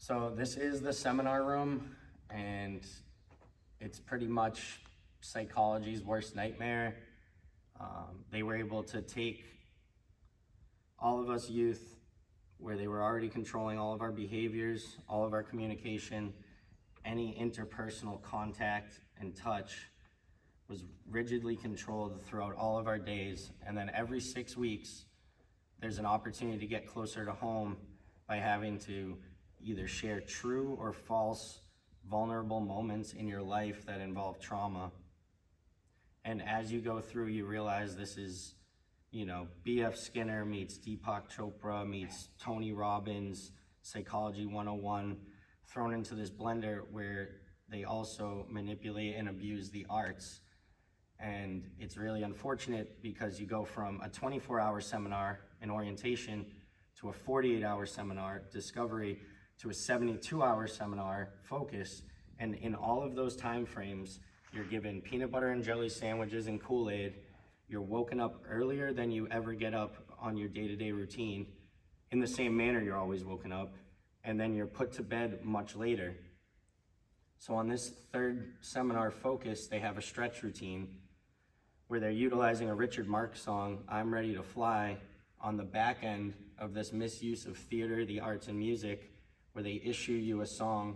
So this is the seminar room, and it's pretty much psychology's worst nightmare. They were able to take all of us youth where they were already controlling all of our behaviors, all of our communication, any interpersonal contact and touch was rigidly controlled throughout all of our days. And then every 6 weeks, there's an opportunity to get closer to home by having to either share true or false vulnerable moments in your life that involve trauma. And as you go through, you realize this is, B.F. Skinner meets Deepak Chopra meets Tony Robbins, Psychology 101, thrown into this blender where they also manipulate and abuse the arts. And it's really unfortunate because you go from a 24-hour seminar in orientation to a 48-hour seminar, discovery, to a 72-hour seminar, focus. And in all of those time frames, you're given peanut butter and jelly sandwiches and Kool-Aid. You're woken up earlier than you ever get up on your day-to-day routine, in the same manner you're always woken up, and then you're put to bed much later. So on this third seminar focus, they have a stretch routine where they're utilizing a Richard Marx song, I'm Ready to Fly, on the back end of this misuse of theater, the arts, and music, where they issue you a song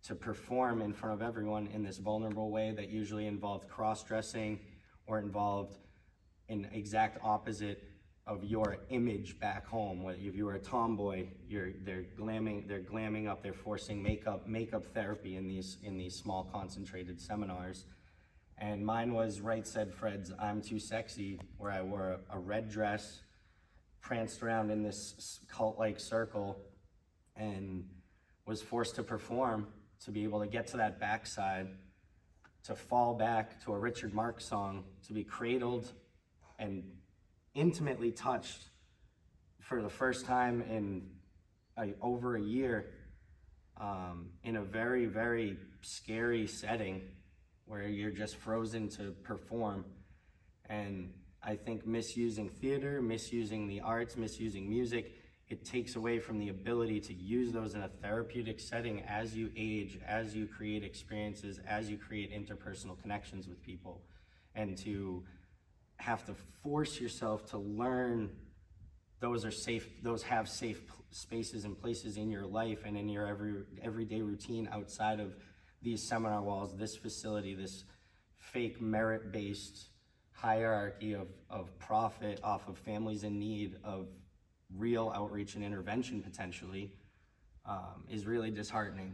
to perform in front of everyone in this vulnerable way that usually involved cross-dressing or involved an exact opposite of your image back home. Whether if you were a tomboy, they're glamming up, they're forcing makeup therapy in these small concentrated seminars. And mine was Right Said Fred's I'm Too Sexy, where I wore a red dress, pranced around in this cult-like circle, and was forced to perform to be able to get to that backside, to fall back to a Richard Marx song, to be cradled and intimately touched for the first time in over a year, in a very, very scary setting where you're just frozen to perform. And I think misusing theater, misusing the arts, misusing music, it takes away from the ability to use those in a therapeutic setting as you age, as you create experiences, as you create interpersonal connections with people. And to have to force yourself to learn those have safe spaces and places in your life and in your everyday routine outside of these seminar walls, this facility, this fake merit-based hierarchy of profit off of families in need, of real outreach and intervention potentially, is really disheartening.